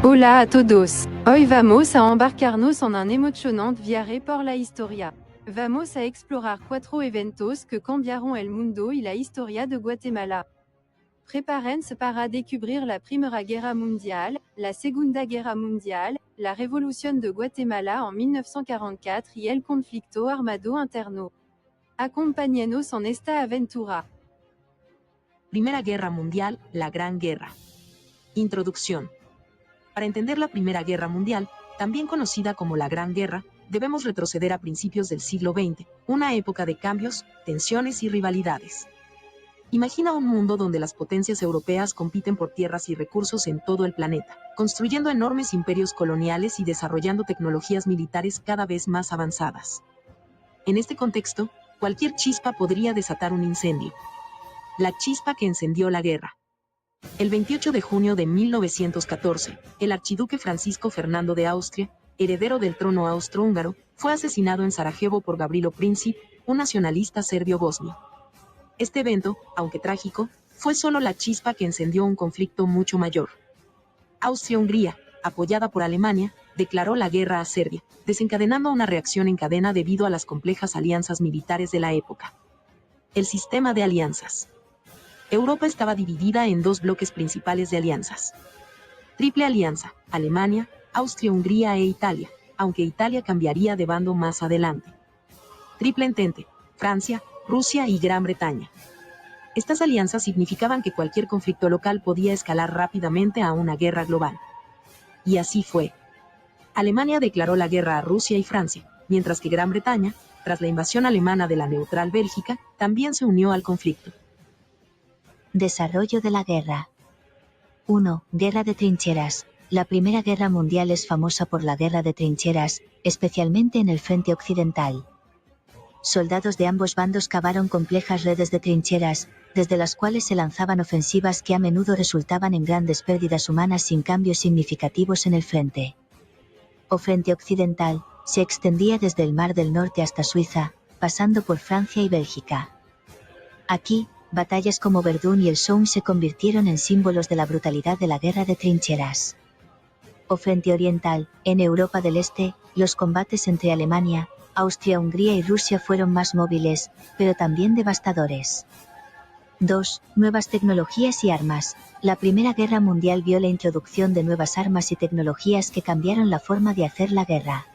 Hola a todos. Hoy vamos a embarcarnos en un emocionante viaje por la historia. Vamos a explorar 4 eventos que cambiaron el mundo y la historia de Guatemala. Prepárense para descubrir la Primera Guerra Mundial, la Segunda Guerra Mundial, la Revolución de Guatemala en 1944 y el conflicto armado interno. Acompáñenos en esta aventura. Primera Guerra Mundial, la Gran Guerra. Introducción. Para entender la Primera Guerra Mundial, también conocida como la Gran Guerra, debemos retroceder a principios del siglo XX, una época de cambios, tensiones y rivalidades. Imagina un mundo donde las potencias europeas compiten por tierras y recursos en todo el planeta, construyendo enormes imperios coloniales y desarrollando tecnologías militares cada vez más avanzadas. En este contexto, cualquier chispa podría desatar un incendio. La chispa que encendió la guerra. El 28 de junio de 1914, el archiduque Francisco Fernando de Austria, heredero del trono austrohúngaro, fue asesinado en Sarajevo por Gavrilo Princip, un nacionalista serbio-bosnio. Este evento, aunque trágico, fue solo la chispa que encendió un conflicto mucho mayor. Austria-Hungría, apoyada por Alemania, declaró la guerra a Serbia, desencadenando una reacción en cadena debido a las complejas alianzas militares de la época. El sistema de alianzas. Europa estaba dividida en dos bloques principales de alianzas. Triple alianza, Alemania, Austria-Hungría e Italia, aunque Italia cambiaría de bando más adelante. Triple entente, Francia, Rusia y Gran Bretaña. Estas alianzas significaban que cualquier conflicto local podía escalar rápidamente a una guerra global. Y así fue. Alemania declaró la guerra a Rusia y Francia, mientras que Gran Bretaña, tras la invasión alemana de la neutral Bélgica, también se unió al conflicto. Desarrollo de la guerra. 1. Guerra de trincheras. La Primera Guerra Mundial es famosa por la guerra de trincheras, especialmente en el frente occidental. Soldados de ambos bandos cavaron complejas redes de trincheras, desde las cuales se lanzaban ofensivas que a menudo resultaban en grandes pérdidas humanas sin cambios significativos en el frente. O frente occidental, se extendía desde el Mar del Norte hasta Suiza, pasando por Francia y Bélgica. Aquí, batallas como Verdún y el Somme se convirtieron en símbolos de la brutalidad de la guerra de trincheras. O frente oriental, en Europa del Este, los combates entre Alemania, Austria-Hungría y Rusia fueron más móviles, pero también devastadores. 2. Nuevas tecnologías y armas. La Primera Guerra Mundial vio la introducción de nuevas armas y tecnologías que cambiaron la forma de hacer la guerra.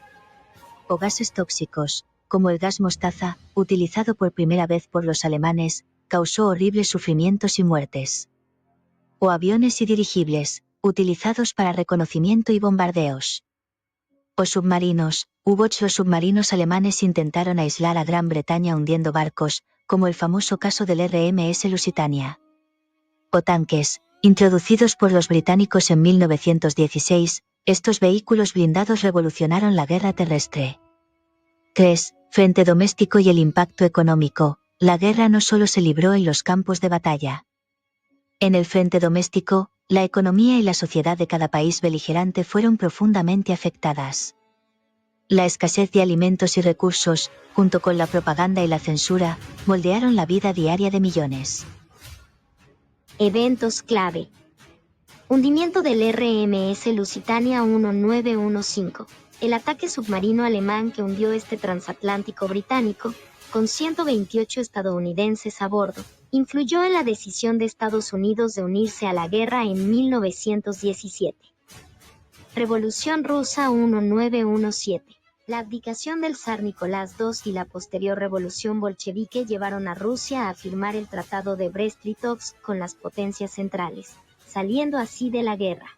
O gases tóxicos, como el gas mostaza, utilizado por primera vez por los alemanes, causó horribles sufrimientos y muertes. O aviones y dirigibles, utilizados para reconocimiento y bombardeos. O submarinos, U-boats. Los submarinos alemanes intentaron aislar a Gran Bretaña hundiendo barcos, como el famoso caso del RMS Lusitania. O tanques, introducidos por los británicos en 1916, estos vehículos blindados revolucionaron la guerra terrestre. 3. Frente doméstico y el impacto económico. La guerra no solo se libró en los campos de batalla. En el frente doméstico, la economía y la sociedad de cada país beligerante fueron profundamente afectadas. La escasez de alimentos y recursos, junto con la propaganda y la censura, moldearon la vida diaria de millones. Eventos clave. Hundimiento del RMS Lusitania 1915. El ataque submarino alemán que hundió este transatlántico británico, con 128 estadounidenses a bordo, influyó en la decisión de Estados Unidos de unirse a la guerra en 1917. Revolución Rusa 1917. La abdicación del zar Nicolás II y la posterior revolución bolchevique llevaron a Rusia a firmar el Tratado de Brest-Litovsk con las potencias centrales, saliendo así de la guerra.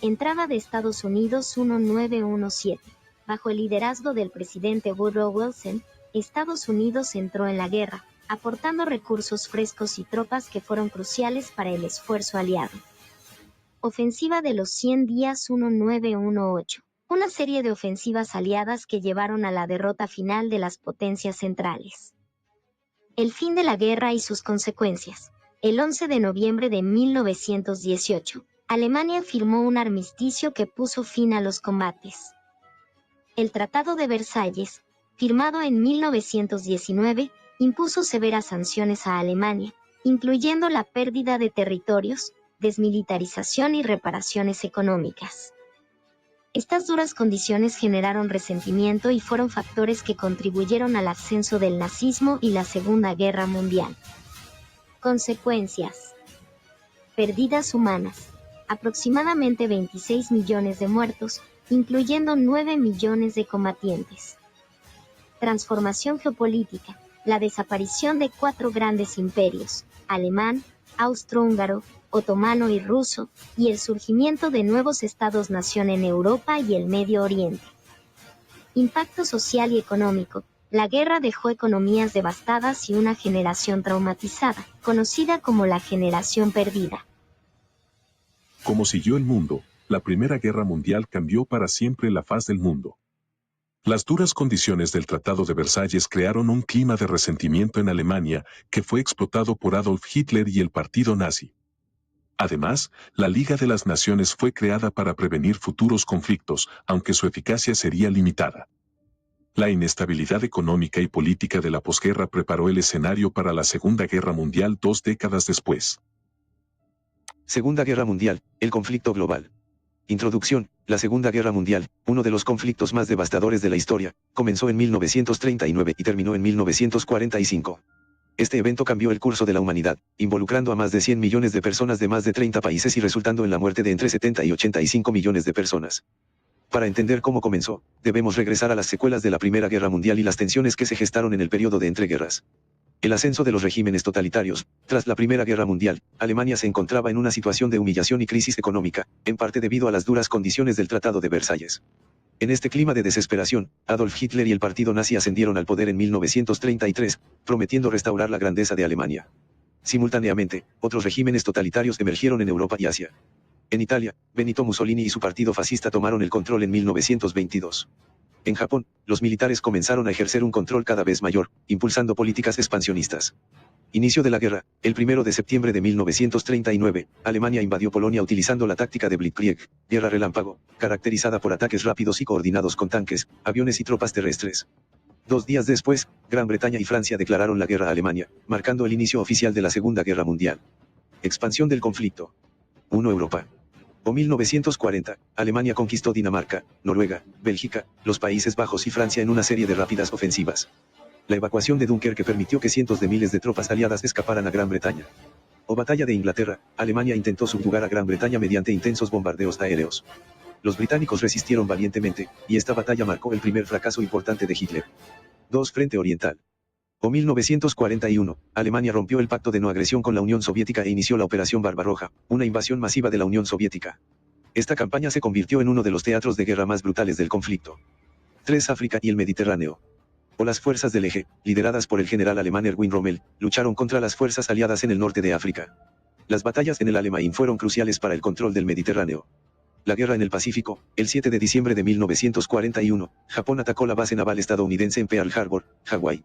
Entrada de Estados Unidos 1917. Bajo el liderazgo del presidente Woodrow Wilson, Estados Unidos entró en la guerra, aportando recursos frescos y tropas que fueron cruciales para el esfuerzo aliado. Ofensiva de los 100 días 1918. Una serie de ofensivas aliadas que llevaron a la derrota final de las potencias centrales. El fin de la guerra y sus consecuencias. El 11 de noviembre de 1918, Alemania firmó un armisticio que puso fin a los combates. El Tratado de Versalles, firmado en 1919, impuso severas sanciones a Alemania, incluyendo la pérdida de territorios, desmilitarización y reparaciones económicas. Estas duras condiciones generaron resentimiento y fueron factores que contribuyeron al ascenso del nazismo y la Segunda Guerra Mundial. Consecuencias. Pérdidas humanas. Aproximadamente 26 millones de muertos, incluyendo 9 millones de combatientes. Transformación geopolítica. La desaparición de 4 grandes imperios, alemán, austrohúngaro, otomano y ruso, y el surgimiento de nuevos estados-nación en Europa y el Medio Oriente. Impacto social y económico. La guerra dejó economías devastadas y una generación traumatizada, conocida como la generación perdida. Como siguió el mundo, la Primera Guerra Mundial cambió para siempre la faz del mundo. Las duras condiciones del Tratado de Versalles crearon un clima de resentimiento en Alemania que fue explotado por Adolf Hitler y el partido nazi. Además, la Liga de las Naciones fue creada para prevenir futuros conflictos, aunque su eficacia sería limitada. La inestabilidad económica y política de la posguerra preparó el escenario para la Segunda Guerra Mundial 2 décadas después. Segunda Guerra Mundial, el conflicto global. Introducción. La Segunda Guerra Mundial, uno de los conflictos más devastadores de la historia, comenzó en 1939 y terminó en 1945. Este evento cambió el curso de la humanidad, involucrando a más de 100 millones de personas de más de 30 países y resultando en la muerte de entre 70 y 85 millones de personas. Para entender cómo comenzó, debemos regresar a las secuelas de la Primera Guerra Mundial y las tensiones que se gestaron en el periodo de entreguerras. El ascenso de los regímenes totalitarios. Tras la Primera Guerra Mundial, Alemania se encontraba en una situación de humillación y crisis económica, en parte debido a las duras condiciones del Tratado de Versalles. En este clima de desesperación, Adolf Hitler y el partido nazi ascendieron al poder en 1933, prometiendo restaurar la grandeza de Alemania. Simultáneamente, otros regímenes totalitarios emergieron en Europa y Asia. En Italia, Benito Mussolini y su partido fascista tomaron el control en 1922. En Japón, los militares comenzaron a ejercer un control cada vez mayor, impulsando políticas expansionistas. Inicio de la guerra. El 1 de septiembre de 1939, Alemania invadió Polonia utilizando la táctica de Blitzkrieg, guerra relámpago, caracterizada por ataques rápidos y coordinados con tanques, aviones y tropas terrestres. 2 días después, Gran Bretaña y Francia declararon la guerra a Alemania, marcando el inicio oficial de la Segunda Guerra Mundial. Expansión del conflicto. 1. Europa. O 1940, Alemania conquistó Dinamarca, Noruega, Bélgica, los Países Bajos y Francia en una serie de rápidas ofensivas. La evacuación de Dunkerque permitió que cientos de miles de tropas aliadas escaparan a Gran Bretaña. O Batalla de Inglaterra, Alemania intentó subjugar a Gran Bretaña mediante intensos bombardeos aéreos. Los británicos resistieron valientemente, y esta batalla marcó el primer fracaso importante de Hitler. 2. Frente Oriental. O 1941, Alemania rompió el pacto de no agresión con la Unión Soviética e inició la Operación Barbarroja, una invasión masiva de la Unión Soviética. Esta campaña se convirtió en uno de los teatros de guerra más brutales del conflicto. 3. África y el Mediterráneo. O las fuerzas del Eje, lideradas por el general alemán Erwin Rommel, lucharon contra las fuerzas aliadas en el norte de África. Las batallas en el Alamein fueron cruciales para el control del Mediterráneo. La guerra en el Pacífico. El 7 de diciembre de 1941, Japón atacó la base naval estadounidense en Pearl Harbor, Hawái.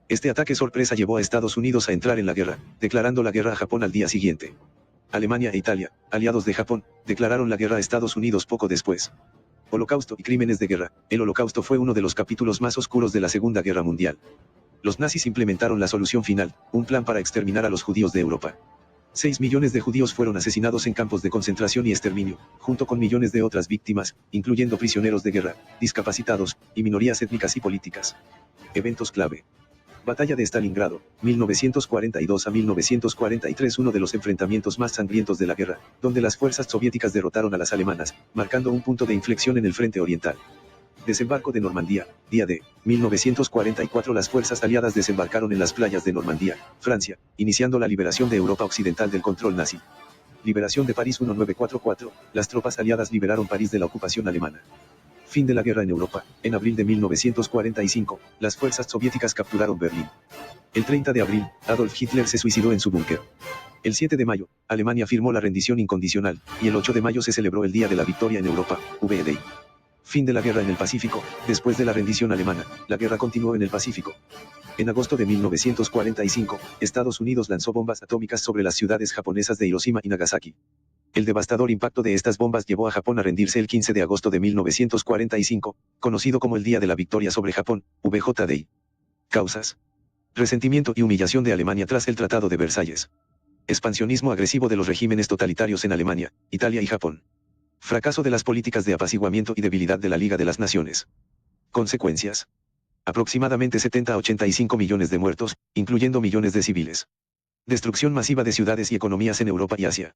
Este ataque sorpresa llevó a Estados Unidos a entrar en la guerra, declarando la guerra a Japón al día siguiente. Alemania e Italia, aliados de Japón, declararon la guerra a Estados Unidos poco después. Holocausto y crímenes de guerra. El Holocausto fue uno de los capítulos más oscuros de la Segunda Guerra Mundial. Los nazis implementaron la solución final, un plan para exterminar a los judíos de Europa. 6 millones de judíos fueron asesinados en campos de concentración y exterminio, junto con millones de otras víctimas, incluyendo prisioneros de guerra, discapacitados, y minorías étnicas y políticas. Eventos clave. Batalla de Stalingrado, 1942 a 1943, uno de los enfrentamientos más sangrientos de la guerra, donde las fuerzas soviéticas derrotaron a las alemanas, marcando un punto de inflexión en el frente oriental. Desembarco de Normandía, día D, 1944. Las fuerzas aliadas desembarcaron en las playas de Normandía, Francia, iniciando la liberación de Europa Occidental del control nazi. Liberación de París 1944, las tropas aliadas liberaron París de la ocupación alemana. Fin de la guerra en Europa. En abril de 1945, las fuerzas soviéticas capturaron Berlín. El 30 de abril, Adolf Hitler se suicidó en su búnker. El 7 de mayo, Alemania firmó la rendición incondicional, y el 8 de mayo se celebró el Día de la Victoria en Europa, V-Day. Fin de la guerra en el Pacífico. Después de la rendición alemana, la guerra continuó en el Pacífico. En agosto de 1945, Estados Unidos lanzó bombas atómicas sobre las ciudades japonesas de Hiroshima y Nagasaki. El devastador impacto de estas bombas llevó a Japón a rendirse el 15 de agosto de 1945, conocido como el Día de la Victoria sobre Japón, VJ Day. Causas. Resentimiento y humillación de Alemania tras el Tratado de Versalles. Expansionismo agresivo de los regímenes totalitarios en Alemania, Italia y Japón. Fracaso de las políticas de apaciguamiento y debilidad de la Liga de las Naciones. Consecuencias. Aproximadamente 70 a 85 millones de muertos, incluyendo millones de civiles. Destrucción masiva de ciudades y economías en Europa y Asia.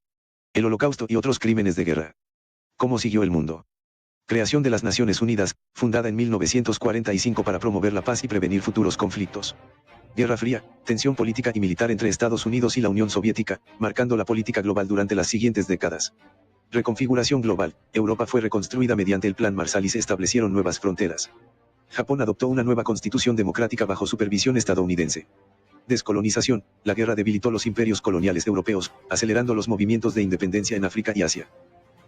El Holocausto y otros crímenes de guerra. ¿Cómo siguió el mundo? Creación de las Naciones Unidas, fundada en 1945 para promover la paz y prevenir futuros conflictos. Guerra Fría, tensión política y militar entre Estados Unidos y la Unión Soviética, marcando la política global durante las siguientes décadas. Reconfiguración global, Europa fue reconstruida mediante el Plan Marshall y se establecieron nuevas fronteras. Japón adoptó una nueva constitución democrática bajo supervisión estadounidense. Descolonización, la guerra debilitó los imperios coloniales europeos, acelerando los movimientos de independencia en África y Asia.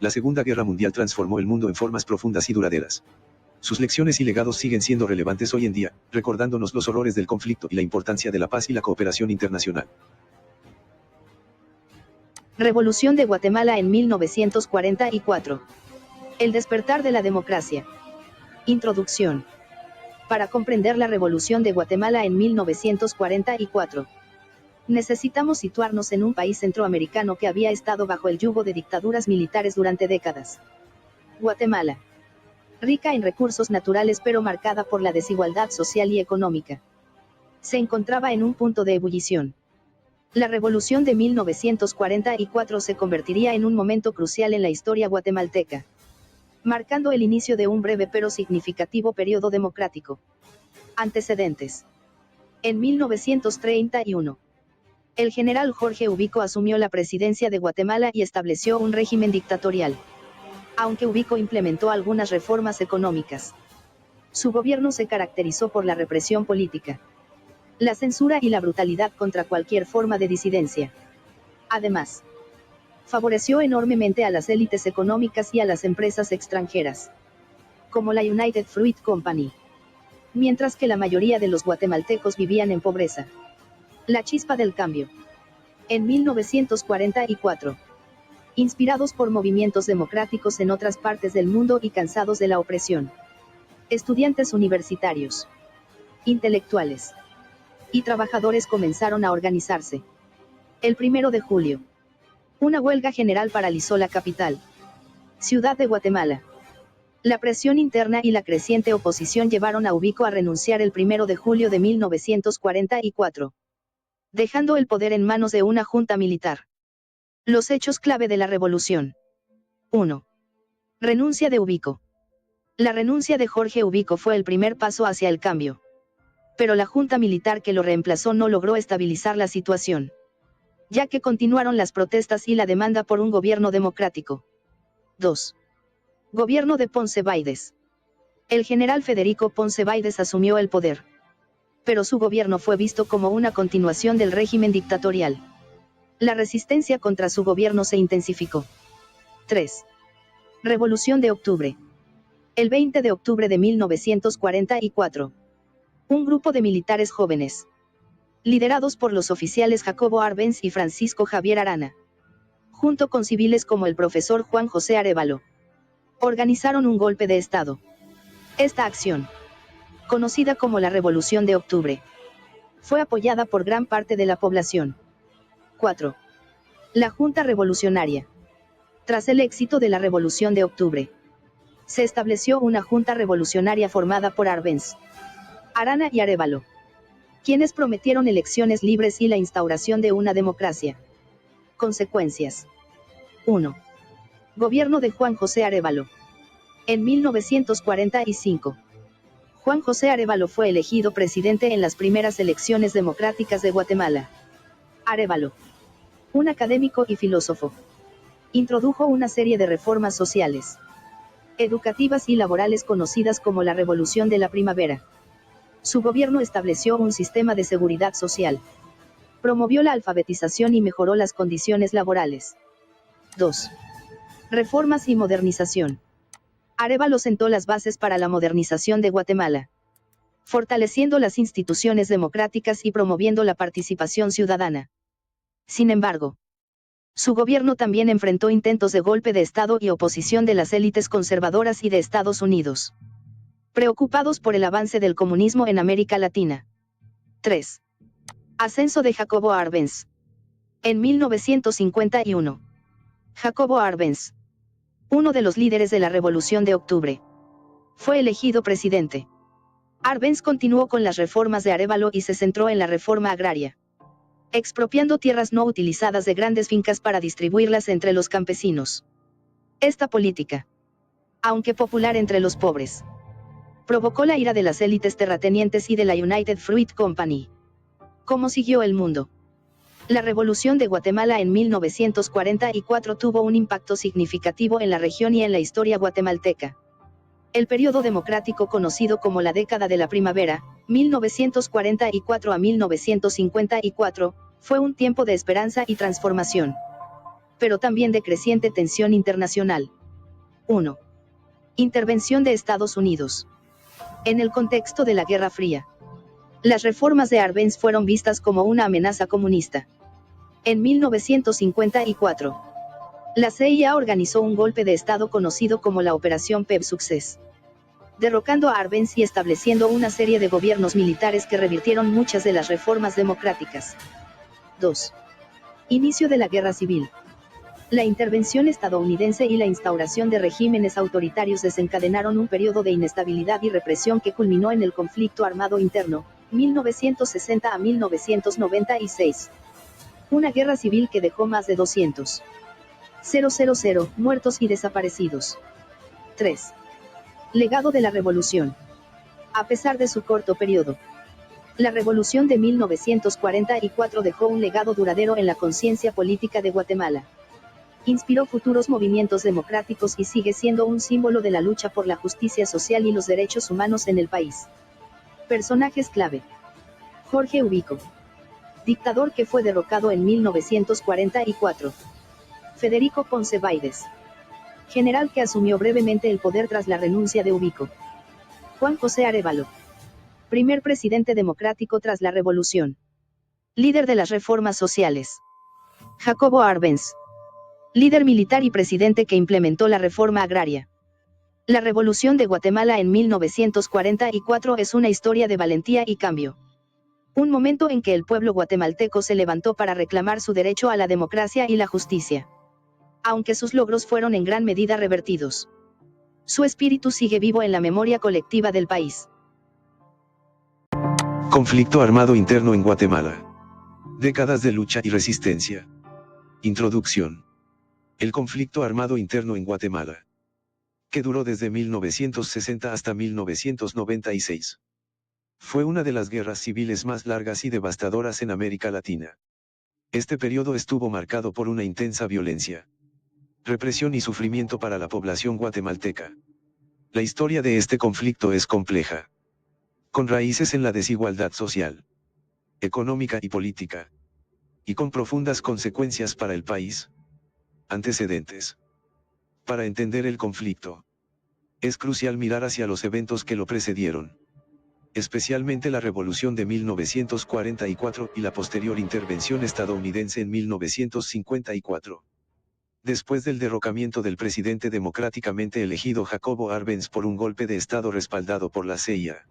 La Segunda Guerra Mundial transformó el mundo en formas profundas y duraderas. Sus lecciones y legados siguen siendo relevantes hoy en día, recordándonos los horrores del conflicto y la importancia de la paz y la cooperación internacional. Revolución de Guatemala en 1944. El despertar de la democracia. Introducción. Para comprender la Revolución de Guatemala en 1944, necesitamos situarnos en un país centroamericano que había estado bajo el yugo de dictaduras militares durante décadas. Guatemala. Rica en recursos naturales pero marcada por la desigualdad social y económica. Se encontraba en un punto de ebullición. La Revolución de 1944 se convertiría en un momento crucial en la historia guatemalteca, marcando el inicio de un breve pero significativo periodo democrático. Antecedentes. En 1931, el general Jorge Ubico asumió la presidencia de Guatemala y estableció un régimen dictatorial. Aunque Ubico implementó algunas reformas económicas, su gobierno se caracterizó por la represión política, la censura y la brutalidad contra cualquier forma de disidencia. Además, favoreció enormemente a las élites económicas y a las empresas extranjeras, como la United Fruit Company, mientras que la mayoría de los guatemaltecos vivían en pobreza. La chispa del cambio. En 1944, inspirados por movimientos democráticos en otras partes del mundo y cansados de la opresión, estudiantes universitarios, intelectuales y trabajadores comenzaron a organizarse. El 1 de julio, una huelga general paralizó la capital, Ciudad de Guatemala. La presión interna y la creciente oposición llevaron a Ubico a renunciar el 1 de julio de 1944, dejando el poder en manos de una junta militar. Los hechos clave de la revolución. 1. Renuncia de Ubico. La renuncia de Jorge Ubico fue el primer paso hacia el cambio. Pero la junta militar que lo reemplazó no logró estabilizar la situación, ya que continuaron las protestas y la demanda por un gobierno democrático. 2. Gobierno de Ponce Baides. El general Federico Ponce Baides asumió el poder, pero su gobierno fue visto como una continuación del régimen dictatorial. La resistencia contra su gobierno se intensificó. 3. Revolución de Octubre. El 20 de octubre de 1944. Un grupo de militares jóvenes, liderados por los oficiales Jacobo Arbenz y Francisco Javier Arana, junto con civiles como el profesor Juan José Arévalo, organizaron un golpe de Estado. Esta acción, conocida como la Revolución de Octubre, fue apoyada por gran parte de la población. 4. La Junta Revolucionaria. Tras el éxito de la Revolución de Octubre, se estableció una Junta Revolucionaria formada por Arbenz, Arana y Arévalo, quienes prometieron elecciones libres y la instauración de una democracia. Consecuencias. 1. Gobierno de Juan José Arévalo. En 1945, Juan José Arévalo fue elegido presidente en las primeras elecciones democráticas de Guatemala. Arévalo, un académico y filósofo, introdujo una serie de reformas sociales, educativas y laborales conocidas como la Revolución de la Primavera. Su gobierno estableció un sistema de seguridad social, promovió la alfabetización y mejoró las condiciones laborales. 2. Reformas y modernización. Arévalo sentó las bases para la modernización de Guatemala, fortaleciendo las instituciones democráticas y promoviendo la participación ciudadana. Sin embargo, su gobierno también enfrentó intentos de golpe de Estado y oposición de las élites conservadoras y de Estados Unidos, preocupados por el avance del comunismo en América Latina. 3. Ascenso de Jacobo Arbenz. En 1951. Jacobo Arbenz, uno de los líderes de la Revolución de Octubre, fue elegido presidente. Arbenz continuó con las reformas de Arévalo y se centró en la reforma agraria, expropiando tierras no utilizadas de grandes fincas para distribuirlas entre los campesinos. Esta política, aunque popular entre los pobres, provocó la ira de las élites terratenientes y de la United Fruit Company. ¿Cómo siguió el mundo? La Revolución de Guatemala en 1944 tuvo un impacto significativo en la región y en la historia guatemalteca. El periodo democrático conocido como la década de la primavera, 1944 a 1954, fue un tiempo de esperanza y transformación, pero también de creciente tensión internacional. 1. Intervención de Estados Unidos. En el contexto de la Guerra Fría, las reformas de Arbenz fueron vistas como una amenaza comunista. En 1954, la CIA organizó un golpe de Estado conocido como la Operación Pep Success, derrocando a Arbenz y estableciendo una serie de gobiernos militares que revirtieron muchas de las reformas democráticas. 2. Inicio de la Guerra Civil. La intervención estadounidense y la instauración de regímenes autoritarios desencadenaron un periodo de inestabilidad y represión que culminó en el conflicto armado interno, 1960 a 1996. Una guerra civil que dejó más de 200.000 muertos y desaparecidos. 3. Legado de la Revolución. A pesar de su corto periodo, la Revolución de 1944 dejó un legado duradero en la conciencia política de Guatemala. Inspiró futuros movimientos democráticos y sigue siendo un símbolo de la lucha por la justicia social y los derechos humanos en el país. Personajes clave. Jorge Ubico, dictador que fue derrocado en 1944. Federico Ponce Baides, general que asumió brevemente el poder tras la renuncia de Ubico. Juan José Arévalo, primer presidente democrático tras la revolución, líder de las reformas sociales. Jacobo Arbenz, líder militar y presidente que implementó la reforma agraria. La Revolución de Guatemala en 1944 es una historia de valentía y cambio. Un momento en que el pueblo guatemalteco se levantó para reclamar su derecho a la democracia y la justicia. Aunque sus logros fueron en gran medida revertidos, su espíritu sigue vivo en la memoria colectiva del país. Conflicto armado interno en Guatemala. Décadas de lucha y resistencia. Introducción. El conflicto armado interno en Guatemala, que duró desde 1960 hasta 1996. Fue una de las guerras civiles más largas y devastadoras en América Latina. Este periodo estuvo marcado por una intensa violencia, represión y sufrimiento para la población guatemalteca. La historia de este conflicto es compleja, con raíces en la desigualdad social, económica y política, y con profundas consecuencias para el país. Antecedentes. Para entender el conflicto, es crucial mirar hacia los eventos que lo precedieron, especialmente la Revolución de 1944 y la posterior intervención estadounidense en 1954. Después del derrocamiento del presidente democráticamente elegido Jacobo Arbenz por un golpe de Estado respaldado por la CIA,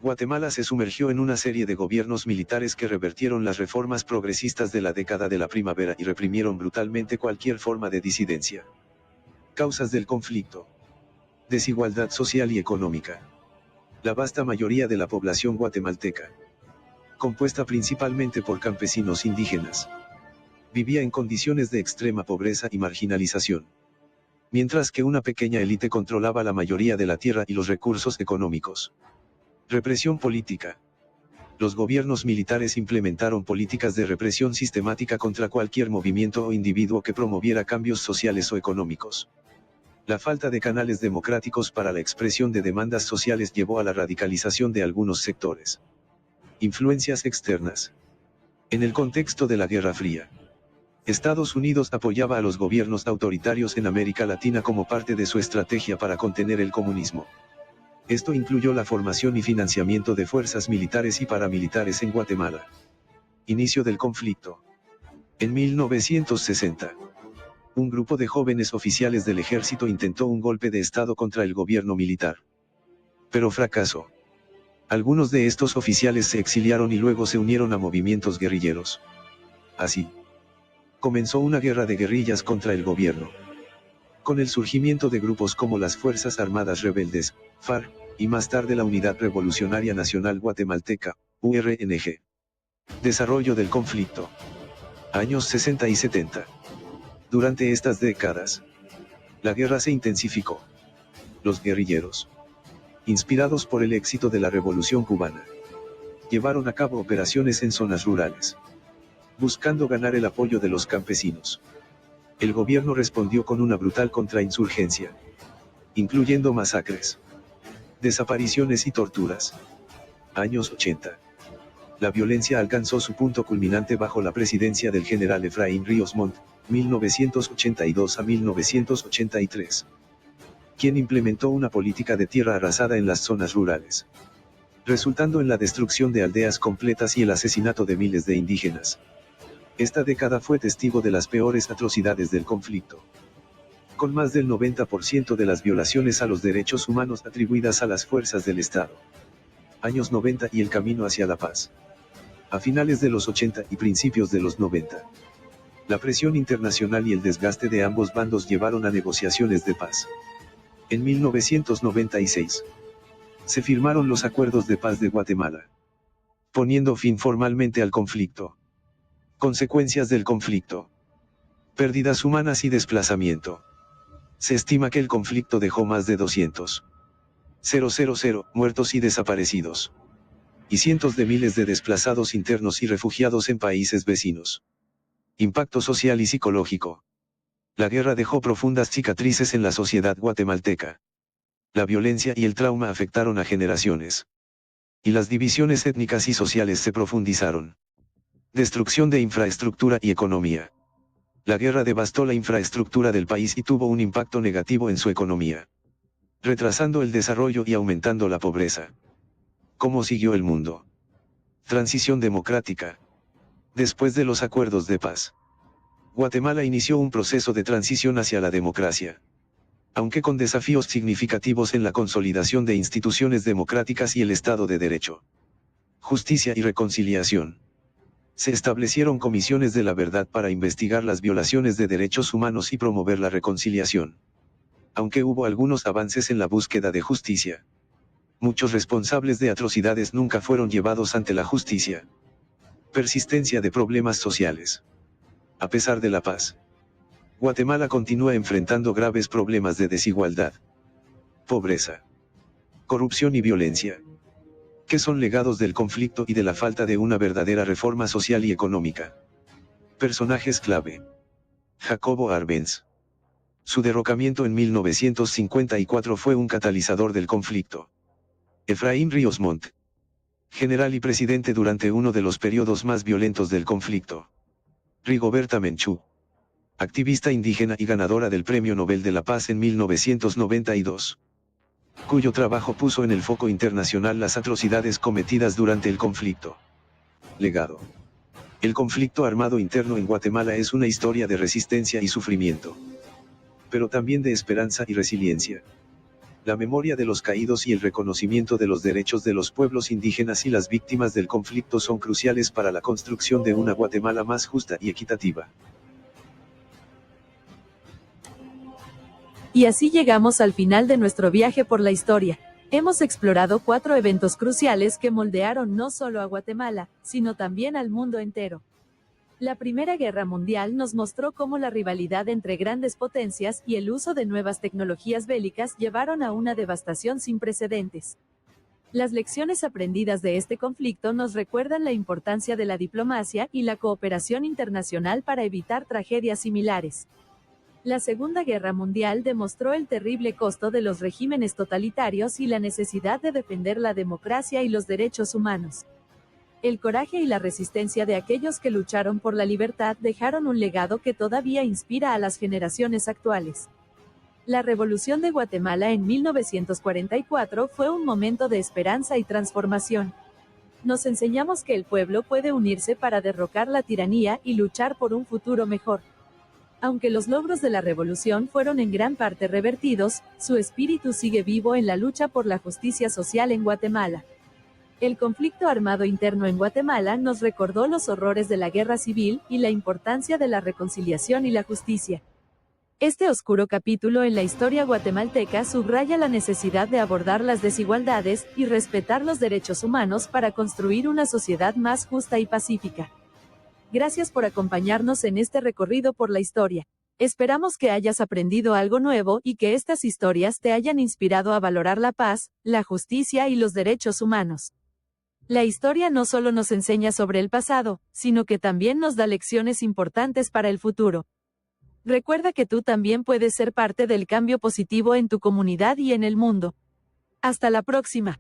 Guatemala se sumergió en una serie de gobiernos militares que revertieron las reformas progresistas de la década de la primavera y reprimieron brutalmente cualquier forma de disidencia. Causas del conflicto. Desigualdad social y económica. La vasta mayoría de la población guatemalteca, compuesta principalmente por campesinos indígenas, vivía en condiciones de extrema pobreza y marginalización, mientras que una pequeña élite controlaba la mayoría de la tierra y los recursos económicos. Represión política. Los gobiernos militares implementaron políticas de represión sistemática contra cualquier movimiento o individuo que promoviera cambios sociales o económicos. La falta de canales democráticos para la expresión de demandas sociales llevó a la radicalización de algunos sectores. Influencias externas. En el contexto de la Guerra Fría, Estados Unidos apoyaba a los gobiernos autoritarios en América Latina como parte de su estrategia para contener el comunismo. Esto incluyó la formación y financiamiento de fuerzas militares y paramilitares en Guatemala. Inicio del conflicto. En 1960, un grupo de jóvenes oficiales del ejército intentó un golpe de Estado contra el gobierno militar, pero fracasó. Algunos de estos oficiales se exiliaron y luego se unieron a movimientos guerrilleros. Así, comenzó una guerra de guerrillas contra el gobierno. Con el surgimiento de grupos como las Fuerzas Armadas Rebeldes, FARC, y más tarde la Unidad Revolucionaria Nacional Guatemalteca, URNG. Desarrollo del conflicto. Años 60 y 70. Durante estas décadas, la guerra se intensificó. Los guerrilleros, inspirados por el éxito de la Revolución cubana, llevaron a cabo operaciones en zonas rurales, buscando ganar el apoyo de los campesinos. El gobierno respondió con una brutal contrainsurgencia, incluyendo masacres, desapariciones y torturas. Años 80. La violencia alcanzó su punto culminante bajo la presidencia del general Efraín Ríos Montt, 1982 a 1983, quien implementó una política de tierra arrasada en las zonas rurales, resultando en la destrucción de aldeas completas y el asesinato de miles de indígenas. Esta década fue testigo de las peores atrocidades del conflicto, con más del 90% de las violaciones a los derechos humanos atribuidas a las fuerzas del Estado. Años 90 y el camino hacia la paz. A finales de los 80 y principios de los 90, la presión internacional y el desgaste de ambos bandos llevaron a negociaciones de paz. En 1996, se firmaron los Acuerdos de Paz de Guatemala, poniendo fin formalmente al conflicto. Consecuencias del conflicto: pérdidas humanas y desplazamiento. Se estima que el conflicto dejó más de 200.000 muertos y desaparecidos, y cientos de miles de desplazados internos y refugiados en países vecinos. Impacto social y psicológico. La guerra dejó profundas cicatrices en la sociedad guatemalteca. La violencia y el trauma afectaron a generaciones, y las divisiones étnicas y sociales se profundizaron. Destrucción de infraestructura y economía. La guerra devastó la infraestructura del país y tuvo un impacto negativo en su economía, retrasando el desarrollo y aumentando la pobreza. ¿Cómo siguió el mundo? Transición democrática. Después de los acuerdos de paz, Guatemala inició un proceso de transición hacia la democracia, aunque con desafíos significativos en la consolidación de instituciones democráticas y el Estado de Derecho. Justicia y reconciliación. Se establecieron comisiones de la verdad para investigar las violaciones de derechos humanos y promover la reconciliación. Aunque hubo algunos avances en la búsqueda de justicia, muchos responsables de atrocidades nunca fueron llevados ante la justicia. Persistencia de problemas sociales. A pesar de la paz, Guatemala continúa enfrentando graves problemas de desigualdad, pobreza, corrupción y violencia, que son legados del conflicto y de la falta de una verdadera reforma social y económica. Personajes clave. Jacobo Arbenz. Su derrocamiento en 1954 fue un catalizador del conflicto. Efraín Ríos Montt. General y presidente durante uno de los periodos más violentos del conflicto. Rigoberta Menchú. Activista indígena y ganadora del Premio Nobel de la Paz en 1992. Cuyo trabajo puso en el foco internacional las atrocidades cometidas durante el conflicto. Legado. El conflicto armado interno en Guatemala es una historia de resistencia y sufrimiento, pero también de esperanza y resiliencia. La memoria de los caídos y el reconocimiento de los derechos de los pueblos indígenas y las víctimas del conflicto son cruciales para la construcción de una Guatemala más justa y equitativa. Y así llegamos al final de nuestro viaje por la historia. Hemos explorado 4 eventos cruciales que moldearon no solo a Guatemala, sino también al mundo entero. La Primera Guerra Mundial nos mostró cómo la rivalidad entre grandes potencias y el uso de nuevas tecnologías bélicas llevaron a una devastación sin precedentes. Las lecciones aprendidas de este conflicto nos recuerdan la importancia de la diplomacia y la cooperación internacional para evitar tragedias similares. La Segunda Guerra Mundial demostró el terrible costo de los regímenes totalitarios y la necesidad de defender la democracia y los derechos humanos. El coraje y la resistencia de aquellos que lucharon por la libertad dejaron un legado que todavía inspira a las generaciones actuales. La Revolución de Guatemala en 1944 fue un momento de esperanza y transformación. Nos enseñamos que el pueblo puede unirse para derrocar la tiranía y luchar por un futuro mejor. Aunque los logros de la revolución fueron en gran parte revertidos, su espíritu sigue vivo en la lucha por la justicia social en Guatemala. El conflicto armado interno en Guatemala nos recordó los horrores de la guerra civil y la importancia de la reconciliación y la justicia. Este oscuro capítulo en la historia guatemalteca subraya la necesidad de abordar las desigualdades y respetar los derechos humanos para construir una sociedad más justa y pacífica. Gracias por acompañarnos en este recorrido por la historia. Esperamos que hayas aprendido algo nuevo y que estas historias te hayan inspirado a valorar la paz, la justicia y los derechos humanos. La historia no solo nos enseña sobre el pasado, sino que también nos da lecciones importantes para el futuro. Recuerda que tú también puedes ser parte del cambio positivo en tu comunidad y en el mundo. Hasta la próxima.